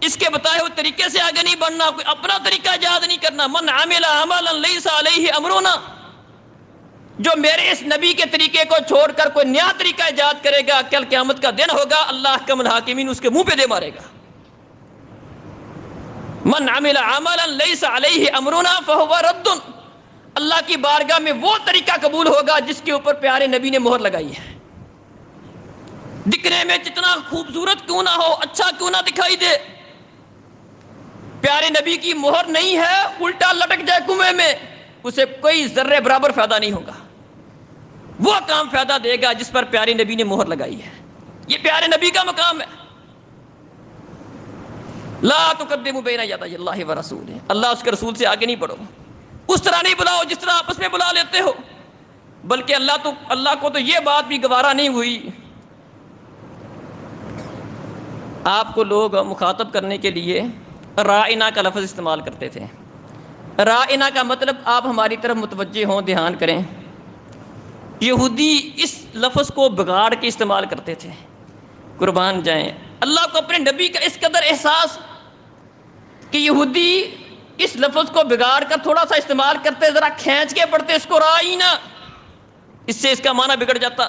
اس کے بتائے ہوئے طریقے سے آگے نہیں بڑھنا، کوئی اپنا طریقہ ایجاد نہیں کرنا۔ من عمل عملا لیس علیہ امرنا، جو میرے اس نبی کے طریقے کو چھوڑ کر کوئی نیا طریقہ ایجاد کرے گا، کل قیامت کا دن ہوگا، اللہ حکم الحاکمین اس کے منہ پہ دے مارے گا۔ من عمل عملا لیس علیہ امرنا فہو رد، اللہ کی بارگاہ میں وہ طریقہ قبول ہوگا جس کے اوپر پیارے نبی نے مہر لگائی ہے۔ دکھنے میں جتنا خوبصورت کیوں نہ ہو، اچھا کیوں نہ دکھائی دے، پیارے نبی کی مہر نہیں ہے، الٹا لٹک جائے کنویں میں، اسے کوئی ذرے برابر فائدہ نہیں ہوگا۔ وہ کام فائدہ دے گا جس پر پیارے نبی نے مہر لگائی ہے۔ یہ پیارے نبی کا مقام ہے۔ لا تقدموا بین یدی اللہ ورسولہ، اللہ اس کے رسول سے آگے نہیں بڑھو، اس طرح نہیں بلاؤ جس طرح آپس میں بلا لیتے ہو، بلکہ اللہ کو تو یہ بات بھی گوارا نہیں ہوئی، آپ کو لوگ مخاطب کرنے کے لیے رائنا کا لفظ استعمال کرتے تھے۔ رائنا کا مطلب آپ ہماری طرف متوجہ ہوں، دھیان کریں۔ یہودی اس لفظ کو بگاڑ کے استعمال کرتے تھے، قربان جائیں۔ اللہ کو اپنے نبی کا اس قدر احساس کہ یہودی اس لفظ کو بگاڑ کر تھوڑا سا استعمال کرتے، ذرا کھینچ کے پڑھتے اس کو رائنا، اس سے اس کا معنی بگڑ جاتا۔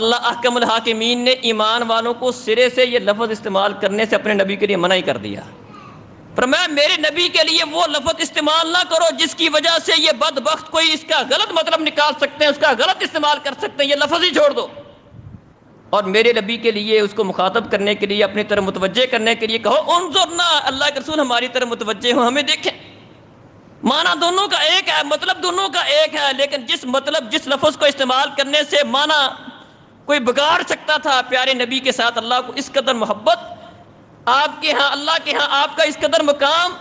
اللہ احکم الحاکمین نے ایمان والوں کو سرے سے یہ لفظ استعمال کرنے سے اپنے نبی کے لیے منع ہی کر دیا۔ فرمایا میرے نبی کے لیے وہ لفظ استعمال نہ کرو جس کی وجہ سے یہ بدبخت کوئی اس کا غلط مطلب نکال سکتے ہیں، اس کا غلط استعمال کر سکتے ہیں، یہ لفظ ہی چھوڑ دو۔ اور میرے نبی کے لیے اس کو مخاطب کرنے کے لیے، اپنی طرف متوجہ کرنے کے لیے کہو انظرنا، اللہ کے رسول ہماری طرف متوجہ ہوں، ہمیں دیکھیں۔ معنی دونوں کا ایک ہے، مطلب دونوں کا ایک ہے، لیکن جس لفظ کو استعمال کرنے سے معنی کوئی بگاڑ سکتا تھا، پیارے نبی کے ساتھ اللہ کو اس قدر محبت، آپ کے ہاں اللہ کے ہاں آپ کا اس قدر مقام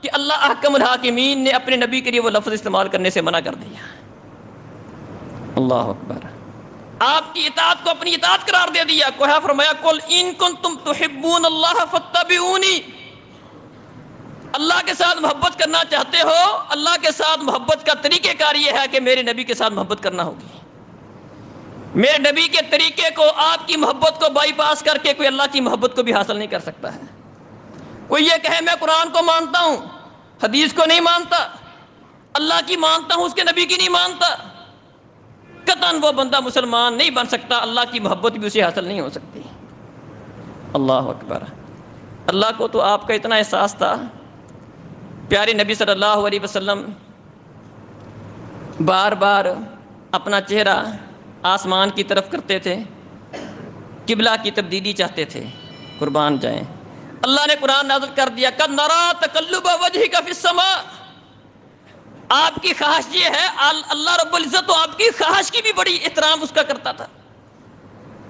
کہ اللہ احکم الحاکمین نے اپنے نبی کے لیے وہ لفظ استعمال کرنے سے منع کر دیا۔ اللہ اکبر۔ آپ کی اطاعت کو اپنی اطاعت قرار دے دیا۔ کوہ فرمایا قل ان کنتم تحبون اللہ فاتبعونی، اللہ کے ساتھ محبت کرنا چاہتے ہو، اللہ کے ساتھ محبت کا طریقہ کار یہ ہے کہ میرے نبی کے ساتھ محبت کرنا ہوگی۔ میرے نبی کے طریقے کو، آپ کی محبت کو بائی پاس کر کے کوئی اللہ کی محبت کو بھی حاصل نہیں کر سکتا ہے۔ کوئی یہ کہے میں قرآن کو مانتا ہوں، حدیث کو نہیں مانتا، اللہ کی مانتا ہوں، اس کے نبی کی نہیں مانتا، قطعاً وہ بندہ مسلمان نہیں بن سکتا، اللہ کی محبت بھی اسے حاصل نہیں ہو سکتی۔ اللہ اکبر۔ اللہ کو تو آپ کا اتنا احساس تھا، پیارے نبی صلی اللہ علیہ وسلم بار بار اپنا چہرہ آسمان کی طرف کرتے تھے، قبلہ کی تبدیلی چاہتے تھے، قربان جائیں۔ اللہ نے قرآن نازل کر دیا قد نرى تقلب وجهك في السماء، آپ کی خواہش یہ ہے، اللہ رب العزت تو آپ کی خواہش کی بھی بڑی احترام اس کا کرتا تھا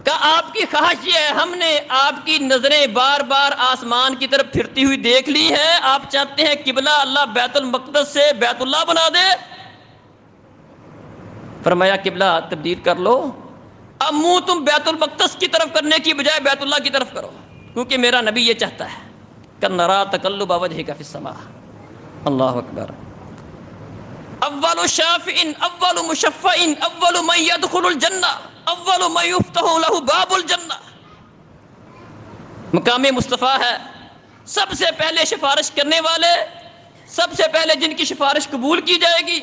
کہ آپ کی خواہش یہ ہے، ہم نے آپ کی نظریں بار بار آسمان کی طرف پھرتی ہوئی دیکھ لی ہے، آپ چاہتے ہیں قبلہ اللہ بیت المقدس سے بیت اللہ بنا دے، فرمایا قبلہ تبدیل کر لو، اب منہ تم بیت المقدس کی طرف کرنے کی بجائے بیت اللہ کی طرف کرو، کیونکہ میرا نبی یہ چاہتا ہے۔ قد نرى تقلب وجهك في السماء۔ اللہ اکبر۔ اول شافع اول مشفع اول من يدخل الجنہ اول من يفتح له باب الجنہ، مقام مصطفیٰ ہے، سب سے پہلے سفارش کرنے والے، سب سے پہلے جن کی سفارش قبول کی جائے گی،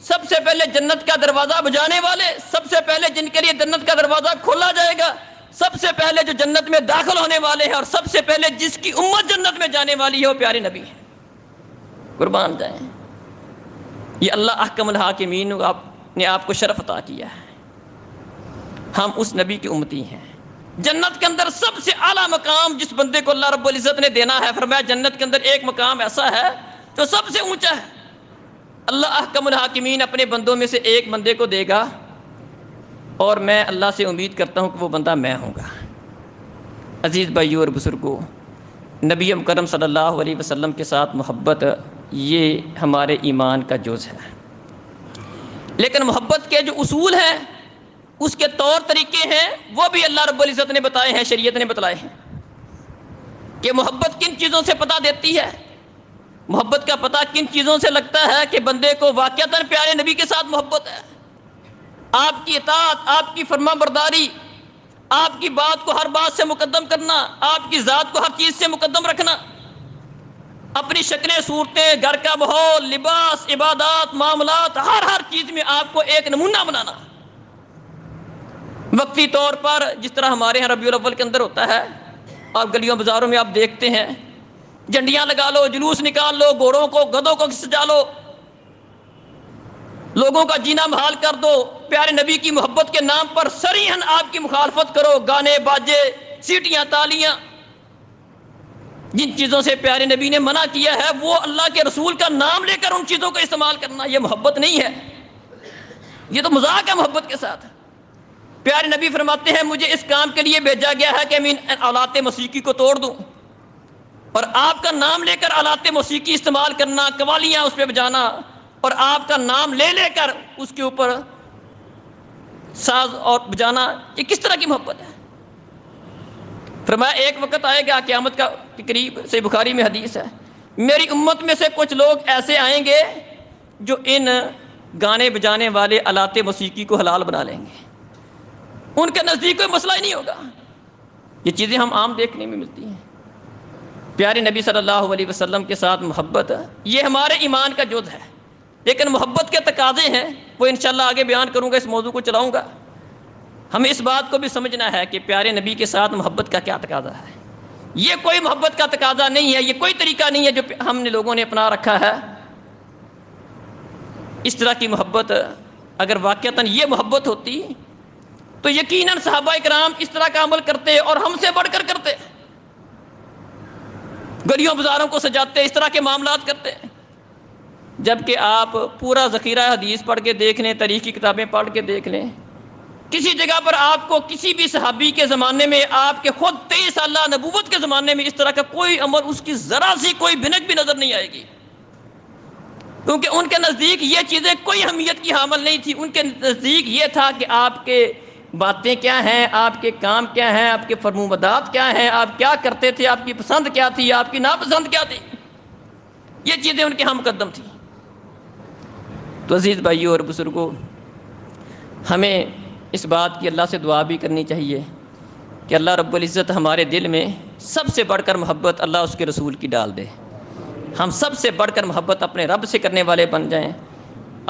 سب سے پہلے جنت کا دروازہ بجانے والے، سب سے پہلے جن کے لیے جنت کا دروازہ کھولا جائے گا، سب سے پہلے جو جنت میں داخل ہونے والے ہیں، اور سب سے پہلے جس کی امت جنت میں جانے والی ہے وہ پیارے نبی ہے، قربان جائیں۔ یہ اللہ احکم الحاکمین نے آپ کو شرف عطا کیا ہے، ہم اس نبی کی امتی ہیں۔ جنت کے اندر سب سے اعلیٰ مقام جس بندے کو اللہ رب العزت نے دینا ہے، فرمایا جنت کے اندر ایک مقام ایسا ہے جو سب سے اونچا ہے، اللہ احکم الحاکمین اپنے بندوں میں سے ایک بندے کو دے گا، اور میں اللہ سے امید کرتا ہوں کہ وہ بندہ میں ہوں گا۔ عزیز بھائیو اور بزرگو، نبی مکرم صلی اللہ علیہ وسلم کے ساتھ محبت یہ ہمارے ایمان کا جز ہے، لیکن محبت کے جو اصول ہیں، اس کے طور طریقے ہیں، وہ بھی اللہ رب العزت نے بتائے ہیں، شریعت نے بتلائے ہیں کہ محبت کن چیزوں سے پتہ دیتی ہے۔ محبت کا پتہ کن چیزوں سے لگتا ہے کہ بندے کو واقعتاً پیارے نبی کے ساتھ محبت ہے، آپ کی اطاعت، آپ کی فرما برداری، آپ کی بات کو ہر بات سے مقدم کرنا، آپ کی ذات کو ہر چیز سے مقدم رکھنا، اپنی شکلیں، صورتیں، گھر کا ماحول، لباس، عبادات، معاملات، ہر چیز میں آپ کو ایک نمونہ بنانا۔ وقتی طور پر جس طرح ہمارے یہاں ربیع الاول کے اندر ہوتا ہے، اور گلیوں بازاروں میں آپ دیکھتے ہیں جھنڈیاں لگا لو، جلوس نکال لو، گھوڑوں کو گدھوں کو سجا لو، لوگوں کا جینا محال کر دو، پیارے نبی کی محبت کے نام پر صریحاً آپ کی مخالفت کرو، گانے باجے سیٹیاں تالیاں، جن چیزوں سے پیارے نبی نے منع کیا ہے وہ اللہ کے رسول کا نام لے کر ان چیزوں کو استعمال کرنا، یہ محبت نہیں ہے، یہ تو مذاق ہے محبت کے ساتھ۔ پیارے نبی فرماتے ہیں مجھے اس کام کے لیے بھیجا گیا ہے کہ میں آلات موسیقی کو توڑ دوں، اور آپ کا نام لے کر آلات موسیقی استعمال کرنا، قوالیاں اس پہ بجانا، اور آپ کا نام لے لے کر اس کے اوپر ساز اور بجانا، یہ کس طرح کی محبت ہے؟ فرمایا ایک وقت آئے گا قیامت کا قریب سے، بخاری میں حدیث ہے، میری امت میں سے کچھ لوگ ایسے آئیں گے جو ان گانے بجانے والے آلات موسیقی کو حلال بنا لیں گے، ان کے نزدیک کوئی مسئلہ ہی نہیں ہوگا۔ یہ چیزیں ہم عام دیکھنے میں ملتی ہیں۔ پیارے نبی صلی اللہ علیہ وسلم کے ساتھ محبت یہ ہمارے ایمان کا جز ہے، لیکن محبت کے تقاضے ہیں، وہ انشاءاللہ آگے بیان کروں گا، اس موضوع کو چلاؤں گا۔ ہمیں اس بات کو بھی سمجھنا ہے کہ پیارے نبی کے ساتھ محبت کا کیا تقاضا ہے۔ یہ کوئی محبت کا تقاضا نہیں ہے، یہ کوئی طریقہ نہیں ہے جو ہم نے لوگوں نے اپنا رکھا ہے۔ اس طرح کی محبت اگر واقعتاً یہ محبت ہوتی تو یقیناً صحابہ کرام اس طرح کا عمل کرتے اور ہم سے بڑھ کر کرتے، گلیوں بازاروں کو سجاتے، اس طرح کے معاملات کرتے۔ جبکہ آپ پورا ذخیرہ حدیث پڑھ کے دیکھ لیں، تاریخ کی کتابیں پڑھ کے دیکھ لیں، کسی جگہ پر آپ کو کسی بھی صحابی کے زمانے میں، آپ کے خود 23 سالہ نبوت کے زمانے میں اس طرح کا کوئی عمل، اس کی ذرا سی کوئی بھنک بھی نظر نہیں آئے گی، کیونکہ ان کے نزدیک یہ چیزیں کوئی اہمیت کی حامل نہیں تھی۔ ان کے نزدیک یہ تھا کہ آپ کے باتیں کیا ہیں، آپ کے کام کیا ہیں، آپ کے فرمودات کیا ہیں، آپ کیا کرتے تھے، آپ کی پسند کیا تھی، آپ کی ناپسند کیا تھی، یہ چیزیں ان کے ہاں مقدم تھیں۔ تو عزیز بھائیوں اور بزرگوں، ہمیں اس بات کی اللہ سے دعا بھی کرنی چاہیے کہ اللہ رب العزت ہمارے دل میں سب سے بڑھ کر محبت اللہ اس کے رسول کی ڈال دے، ہم سب سے بڑھ کر محبت اپنے رب سے کرنے والے بن جائیں،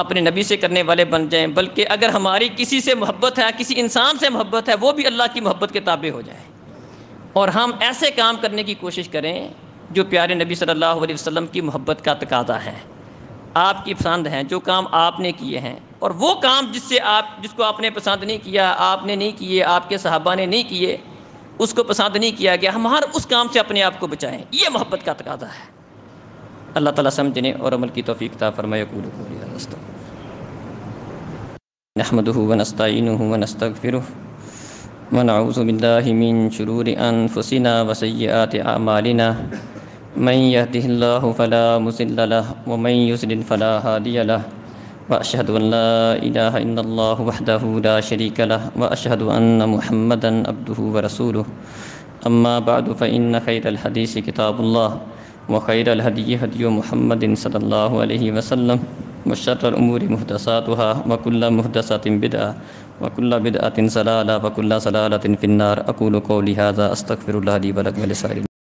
اپنے نبی سے کرنے والے بن جائیں، بلکہ اگر ہماری کسی سے محبت ہے، کسی انسان سے محبت ہے، وہ بھی اللہ کی محبت کے تابع ہو جائے، اور ہم ایسے کام کرنے کی کوشش کریں جو پیارے نبی صلی اللہ علیہ وسلم کی محبت کا تقاضا ہے، آپ کی پسند ہیں، جو کام آپ نے کیے ہیں، اور وہ کام جس کو آپ نے پسند نہیں کیا، آپ نے نہیں کیے، آپ کے صحابہ نے نہیں کیے، اس کو پسند نہیں کیا گیا، ہم ہر اس کام سے اپنے آپ کو بچائیں، یہ محبت کا تقاضا ہے۔ اللہ تعالیٰ سمجھنے اور عمل کی توفیق عطا فرمائے۔ اقول قولی ھذا استغفر نحمده ونستعینه ونستغفره ونعوذ باللہ من شرور انفسنا وسیئات اعمالنا، من يهده الله فلا مضل له ومن يضلل فلا هادي له، واشهد ان لا اله الا الله وحده لا شريك له، واشهد ان محمدا عبده ورسوله، اما بعد فان خير الحديث كتاب الله وخير الهدي هدي محمد صلى الله عليه وسلم، وشر الامور محدثاتها وكل محدثة بدعة وكل بدعة ضلالة وكل ضلالة في النار۔ اقول قولي هذا استغفر الله لي ولكم ولسائر